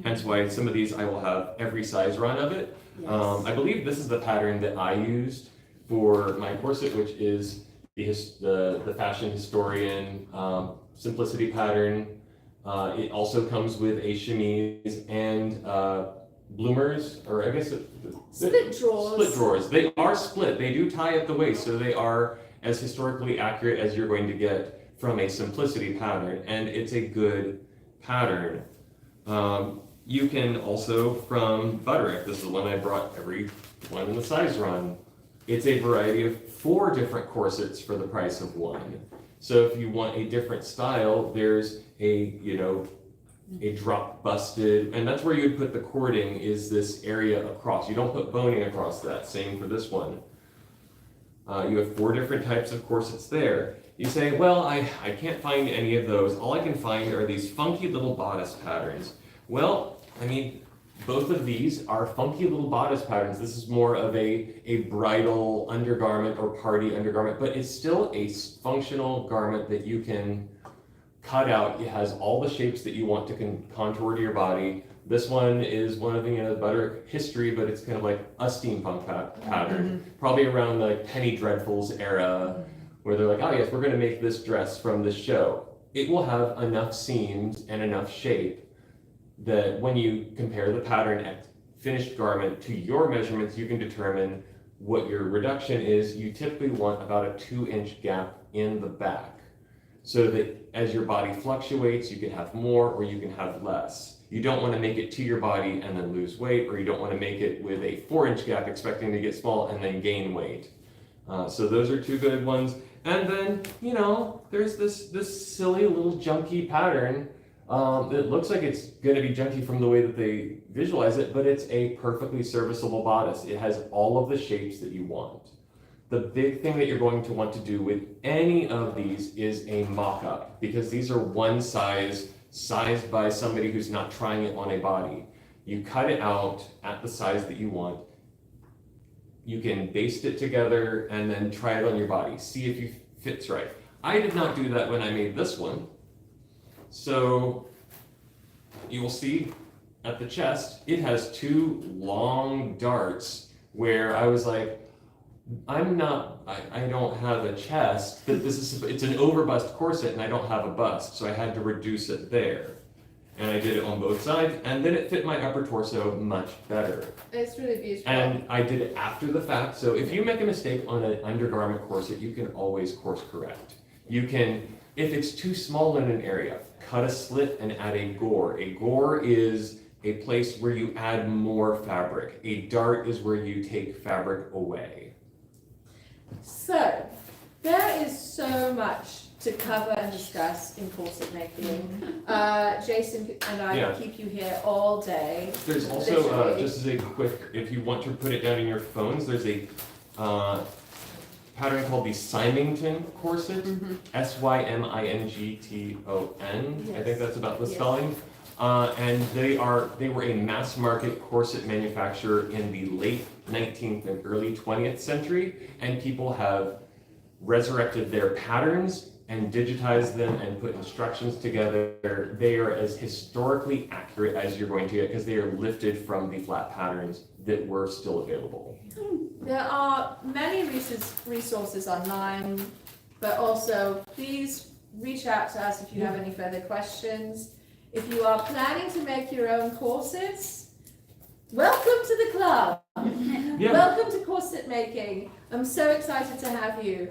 Hence why some of these I will have every size run of it. Yes. I believe this is the pattern that I used for my corset, which is the fashion historian simplicity pattern. It also comes with a chemise and bloomers, or I guess Split drawers. Split drawers. They are split. They do tie at the waist, so they are as historically accurate as you're going to get from a simplicity pattern, and it's a good pattern. You can also, from Butterick, this is the one I brought every one in the size run. It's a variety of 4 different corsets for the price of 1. So if you want a different style, there's a drop busted, and that's where you would put the cording, is this area across. You don't put boning across that, same for this one. You have 4 different types of corsets there. You say, well, I can't find any of those. All I can find are these funky little bodice patterns. Well, I mean, both of these are funky little bodice patterns. This is more of a bridal undergarment or party undergarment, but it's still a functional garment that you can cut out. It has all the shapes that you want to contour to your body. This one is one of the Butterick history, but it's kind of like a steampunk pattern, probably around the Penny Dreadfuls era, where they're like, oh yes, we're going to make this dress from this show. It will have enough seams and enough shape that when you compare the pattern at finished garment to your measurements, you can determine what your reduction is. You typically want about a 2-inch gap in the back, so that as your body fluctuates, you can have more or you can have less. You don't want to make it to your body and then lose weight, or you don't want to make it with a 4-inch gap expecting to get small and then gain weight. So those are 2 good ones. And then, there's this silly little junky pattern. It looks like it's going to be junky from the way that they visualize it, but it's a perfectly serviceable bodice. It has all of the shapes that you want. The big thing that you're going to want to do with any of these is a mock-up, because these are one size, sized by somebody who's not trying it on a body. You cut it out at the size that you want. You can baste it together and then try it on your body. See if it fits right. I did not do that when I made this one. So you will see at the chest, it has 2 long darts where I was like, I don't have a chest, but it's an overbust corset and I don't have a bust, so I had to reduce it there. and I did it on both sides, and then it fit my upper torso much better. It's really beautiful. And I did it after the fact, so if you make a mistake on an undergarment corset, you can always course correct. You can, if it's too small in an area, cut a slit and add a gore. A gore is a place where you add more fabric. A dart is where you take fabric away. So, there is so much to cover and discuss in corset making. Jason and I Yeah. could keep you here all day. There's also, Literally. just as a quick, if you want to put it down in your phones, there's a pattern called the Symington corset, Symington. I think that's about the Yes. spelling. And they were a mass market corset manufacturer in the late 19th and early 20th century, and people have resurrected their patterns and digitized them and put instructions together. They are as historically accurate as you're going to get because they are lifted from the flat patterns that were still available. There are many resources online, but also please reach out to us if you have any further questions. If you are planning to make your own corsets, welcome to the club. Yeah. Welcome to corset making. I'm so excited to have you.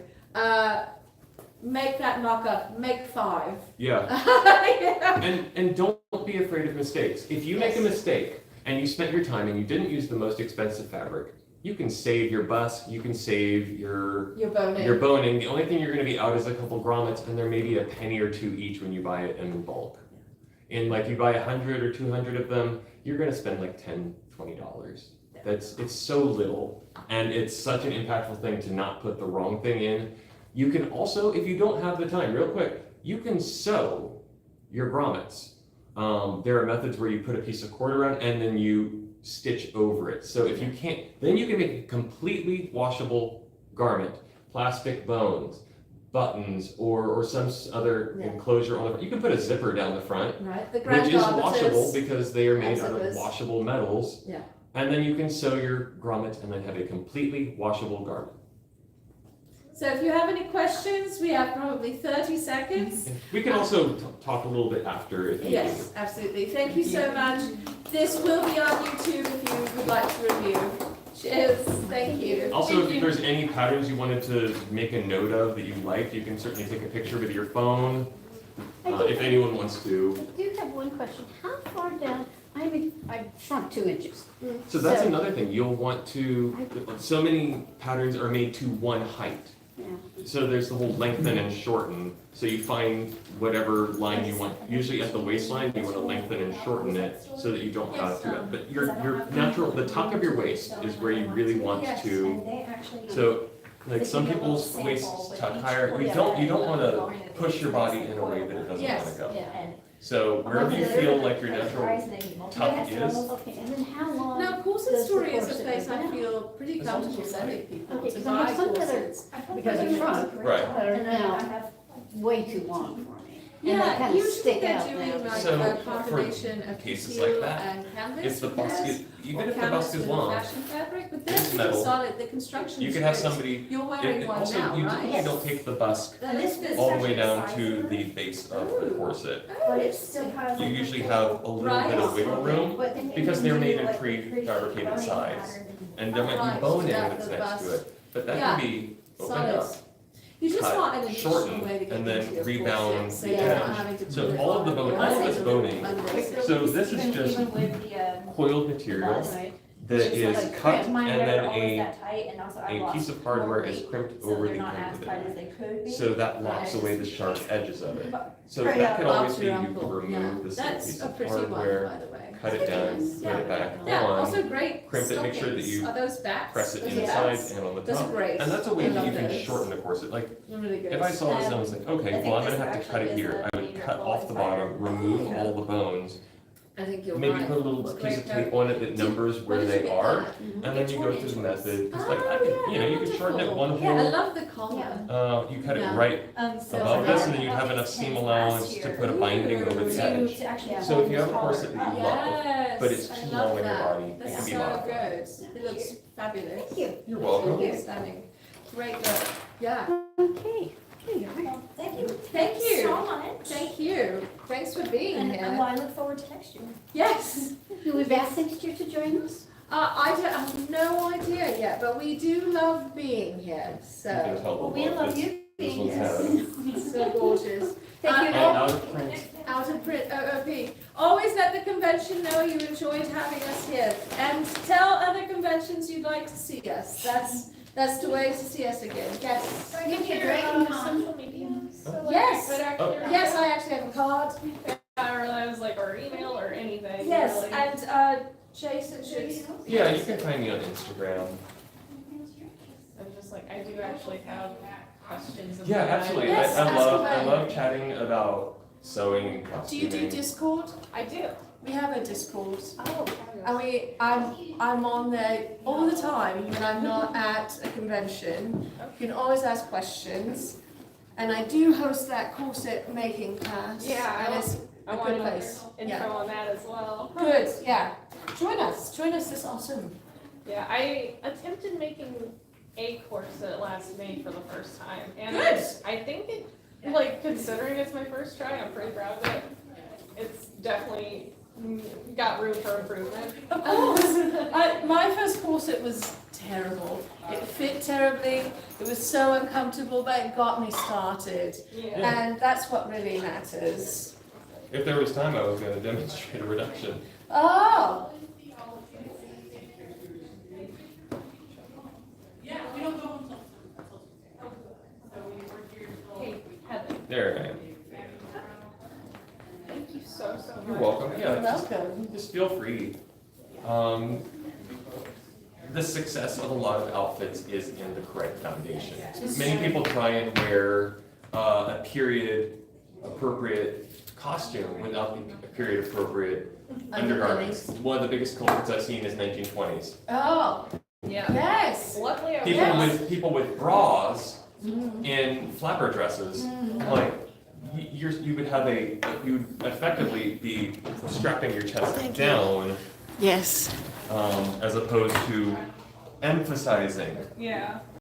Make that mock-up, make 5. Yeah. Yeah. And don't be afraid of mistakes. If you make a mistake and you spent your time and you didn't use the most expensive fabric, you can save your busk, you can save your Your boning. boning. The only thing you're going to be out is a couple grommets, and there may be a penny or two each when you buy it in bulk. And like you buy 100 or 200 of them, you're going to spend like $10, $20. It's so little, and it's such an impactful thing to not put the wrong thing in. You can also, if you don't have the time, real quick, you can sew your grommets. There are methods where you put a piece of cord around and then you stitch over it. So if you can't, then you can make a completely washable garment, plastic bones, buttons, or some other enclosure on the front. You can put a zipper down the front, Right, the which is Arbiters. washable because they are made out of zippers. washable metals. Yeah. And then you can sew your grommet and then have a completely washable garment. So if you have any questions, we have probably 30 seconds. We can also talk a little bit after if you Yes, absolutely. Thank you so much. This will be on YouTube if you would like to review. Cheers. Thank you. Also, if there's any patterns you wanted to make a note of that you liked, you can certainly take a picture with your phone, if anyone wants to. I do have one question. How far down, I've shrunk 2 inches. So that's So- another thing. You'll want to, so many patterns are made to one height. Yeah. So there's the whole lengthen and shorten. So you find whatever line you want. Usually at the waistline, you want to lengthen and shorten it so that you don't have to. But your natural, the top of your waist is where you really want to. So like some people's waists tuck higher. You don't want to push your body in a way that it doesn't want to go. So wherever you feel like your natural tuck is. Okay, and then how long? Now, Corset does the Story is a corset place go I down? feel pretty comfortable sending people Okay, to 'cause I buy have some that are- corsets. Because you shrunk, Right. are now way too long for me. And they Yeah, kind of usually stick they're out doing now. like So, a for combination of cases teal like that, and canvas. If the bust is, even if the canvas bust is with long, fashion fabric, but they're it's pretty metal. solid, the construction you is can have great. somebody. You're wearing one Also, now, you right? typically don't take the busk That is all the way down to the base of the corset. But it still has. You usually have a little bit of wiggle room because they're made in prefabricated size. And there might be boning that's next to it, but that can be opened Solid. up, You just cut, want an additional shorten, way to get and then into your rebound corset, so the you're not edge. having to So put it all of the on bone- your all of legs this or boning- unlace it. So this is just coiled material that is cut and then a piece of hardware is crimped over the end of it. So that locks away the sharp edges of it. So that could always be, you can remove this little That's piece a of pretty one, hardware, by the way. cut it down, put it back Yeah, on, also great crimp it, make sure that stockings. you Are those bats? press it Those are inside bats? and on the Those are top. great. And that's a way I that you love can those. shorten a corset. Like, They're really good. if I saw this and I was like, okay, well, I'm gonna have to cut it here, I would cut off the bottom, remove all the bones, I think you're maybe right. put a little What piece of great tape on it that numbers where What did you they get are, that? and then you go through the method. It's like, I Oh, could, yeah, you know, you could shorten it wonderful. one Yeah, I hole, love the collar. you cut it Yeah. right So above for this, that- and then you have enough seam allowance to put a binding over the edge. So if you have a corset that you love, Yes, but it's I too love long in your that. body, it That's can be so modified. good. It looks fabulous. Thank you. You're welcome. Stunning. Great work. Yeah. Okay. Thank you. Thank you. So much. Thank you. Thanks for being And here. well, I look forward to next year. Yes. Will we back next year to join us? I don't I have no idea yet, but we do love being here. You can So tell the Well, we look love this- you This being one's here. had so gorgeous. Thank you. and out of print. Out of print OOP. Always let the convention know you enjoyed having us here, and tell other conventions you'd like to see us. That's the way to see us again. Yes. So I give you a Dragon Con. Social media. So like, Yes. I could actually Yes, I actually have a card. or that was like or email or anything. Yes, really. and Jason should. Yeah, you can find me on Instagram. I'm just like I do actually have questions. Yeah, about absolutely. it. Yes, I ask love away. chatting about sewing and Do costuming. you do Discord? I do. We have a Discord. Oh. And I'm on there all the time when I'm not at a convention. You can always ask questions. And I do host that corset making class. Yeah, And it's I a want good to place. info Yeah. on that as well. Good, yeah. Join us. Join us this autumn. Yeah, I attempted making a corset last May for the first time, and Good. I think it, like considering it's my first try, I'm pretty proud of it. It's definitely got room for improvement. Of course. My first corset was terrible. It fit terribly. It was so uncomfortable, but it got me started. Yeah. And that's what really matters. If there was time, I was going to demonstrate a reduction. Oh, Hey, Heather, There I am. thank you so much. You're welcome. you're Yeah, welcome. just feel free. The success of a lot of outfits is in the correct foundation. Many people try and wear a period appropriate costume without the period appropriate undergarments. One of the biggest culprits I've seen is 1920s. Oh, Yeah. yes. Luckily, I was. People with bras in flapper dresses, like you would have you would effectively be strapping your chest down, Yes. as opposed to emphasizing Yeah.